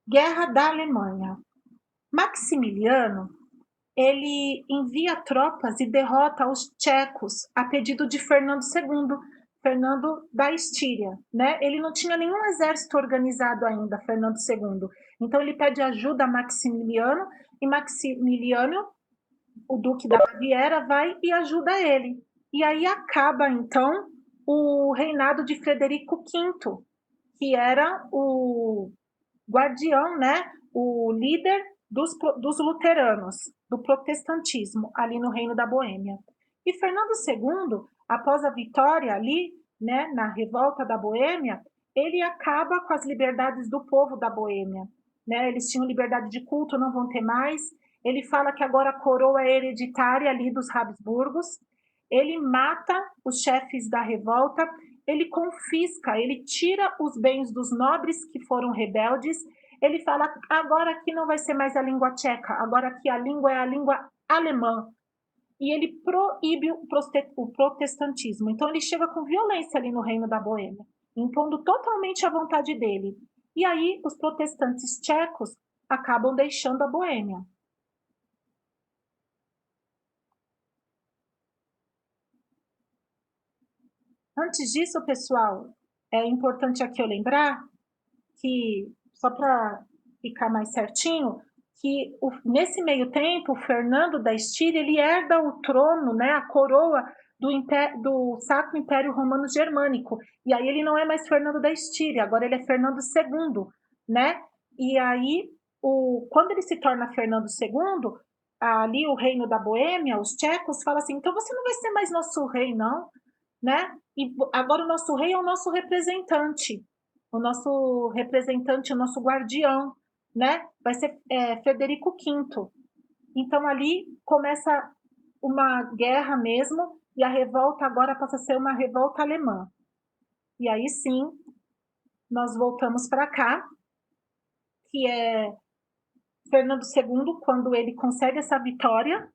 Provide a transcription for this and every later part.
Guerra da Alemanha. Maximiliano, ele envia tropas e derrota os tchecos a pedido de Fernando II, Fernando da Estíria, né? Ele não tinha nenhum exército organizado ainda, Fernando II. Então ele pede ajuda a Maximiliano e Maximiliano, o duque da Baviera, vai e ajuda ele. E aí acaba então o reinado de Frederico V, que era o guardião, né, o líder dos luteranos, do protestantismo, ali no Reino da Boêmia. E Fernando II, após a vitória ali, né, na revolta da Boêmia, ele acaba com as liberdades do povo da Boêmia. Né? Eles tinham liberdade de culto, não vão ter mais. Ele fala que agora a coroa é hereditária ali dos Habsburgos. Ele mata os chefes da revolta, ele confisca, ele tira os bens dos nobres que foram rebeldes. Ele fala, agora aqui não vai ser mais a língua tcheca, agora aqui a língua é a língua alemã. E ele proíbe o protestantismo. Então ele chega com violência ali no Reino da Boêmia, impondo totalmente a vontade dele. E aí os protestantes tchecos acabam deixando a Boêmia. Antes disso, pessoal, é importante aqui eu lembrar que, só para ficar mais certinho, que nesse meio tempo, o Fernando da Estíria, ele herda o trono, né, a coroa do Sacro Império Romano Germânico. E aí ele não é mais Fernando da Estíria, agora ele é Fernando II, né? E aí, quando ele se torna Fernando II, ali o reino da Boêmia, os tchecos, falam assim, então você não vai ser mais nosso rei, não, né? E agora o nosso rei é o nosso representante, o nosso guardião, né? Vai ser Frederico V. Então ali começa uma guerra mesmo e a revolta agora passa a ser uma revolta alemã. E aí sim, nós voltamos para cá, que é Fernando II, quando ele consegue essa vitória,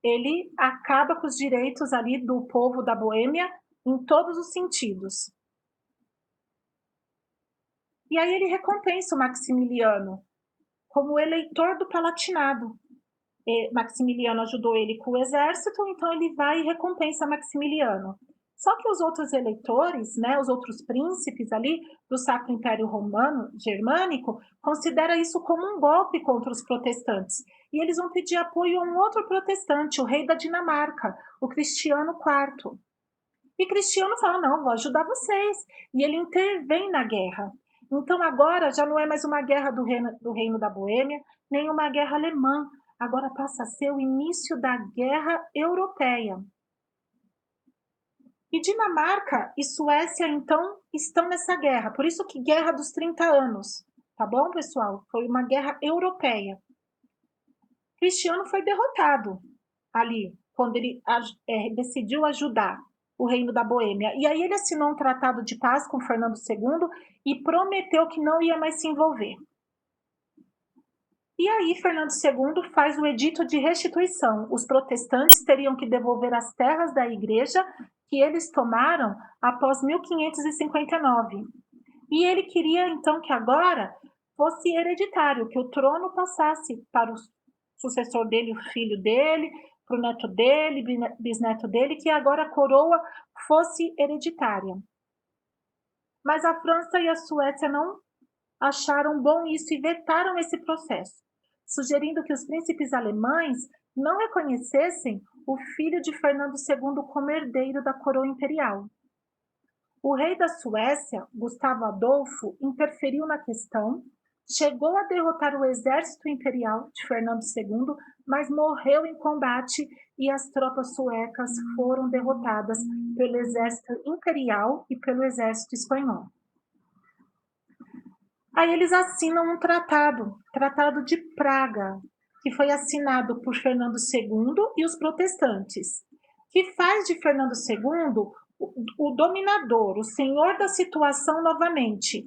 ele acaba com os direitos ali do povo da Boêmia em todos os sentidos. E aí ele recompensa o Maximiliano como eleitor do Palatinado. Maximiliano ajudou ele com o exército, então ele vai e recompensa Maximiliano. Só que os outros eleitores, né, os outros príncipes ali do Sacro Império Romano Germânico, considera isso como um golpe contra os protestantes. E eles vão pedir apoio a um outro protestante, o rei da Dinamarca, o Cristiano IV. E Cristiano fala: não, vou ajudar vocês. E ele intervém na guerra. Então agora já não é mais uma guerra do reino da Boêmia, nem uma guerra alemã. Agora passa a ser o início da guerra europeia. E Dinamarca e Suécia, então, estão nessa guerra. Por isso que Guerra dos 30 anos. Tá bom, pessoal? Foi uma guerra europeia. Cristiano foi derrotado ali, quando ele decidiu ajudar o reino da Boêmia. E aí ele assinou um tratado de paz com Fernando II e prometeu que não ia mais se envolver. E aí Fernando II faz o edito de restituição. Os protestantes teriam que devolver as terras da igreja que eles tomaram após 1559. E ele queria então que agora fosse hereditário, que o trono passasse para o sucessor dele, o filho dele, para o neto dele, bisneto dele, que agora a coroa fosse hereditária. Mas a França e a Suécia não acharam bom isso e vetaram esse processo, sugerindo que os príncipes alemães não reconhecessem o filho de Fernando II como herdeiro da coroa imperial. O rei da Suécia, Gustavo Adolfo, interferiu na questão, chegou a derrotar o exército imperial de Fernando II, mas morreu em combate e as tropas suecas foram derrotadas pelo exército imperial e pelo exército espanhol. Aí eles assinam um Tratado de Praga, que foi assinado por Fernando II e os protestantes, que faz de Fernando II o dominador, o senhor da situação novamente.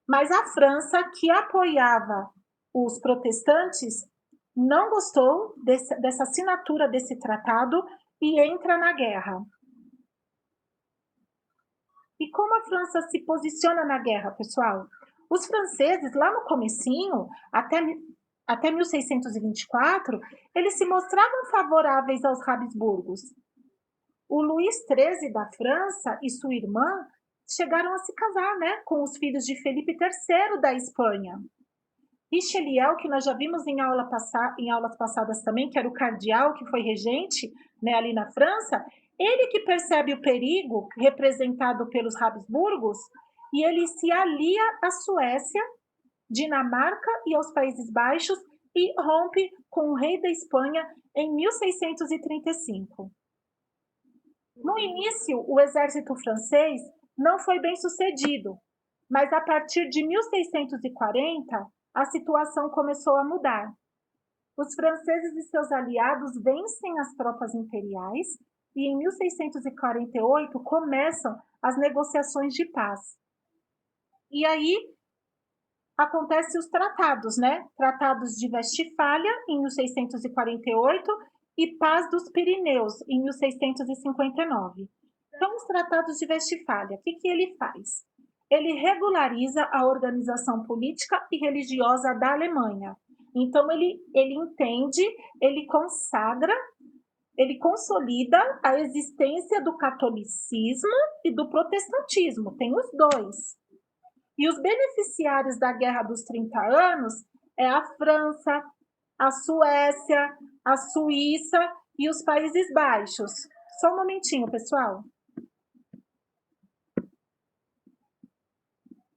Mas a França, que apoiava os protestantes, não gostou dessa assinatura desse tratado e entra na guerra. E como a França se posiciona na guerra, pessoal? Os franceses, lá no comecinho, até 1624, eles se mostravam favoráveis aos Habsburgos. O Luís XIII da França e sua irmã chegaram a se casar, né, com os filhos de Felipe III da Espanha. Richelieu, que nós já vimos em aulas passadas também, que era o cardeal que foi regente, né, ali na França, ele que percebe o perigo representado pelos Habsburgos e ele se alia à Suécia, Dinamarca e aos Países Baixos e rompe com o rei da Espanha em 1635. No início, o exército francês não foi bem sucedido, mas a partir de 1640, a situação começou a mudar. Os franceses e seus aliados vencem as tropas imperiais e em 1648 começam as negociações de paz. E aí acontecem os tratados, né? Tratados de Westfália em 1648 e Paz dos Pirineus em 1659. Então, os tratados de Westfália, o que ele faz? Ele regulariza a organização política e religiosa da Alemanha. Então, ele entende, ele consagra, ele consolida a existência do catolicismo e do protestantismo. Tem os dois. E os beneficiários da Guerra dos 30 Anos é a França, a Suécia, a Suíça e os Países Baixos. Só um momentinho, pessoal.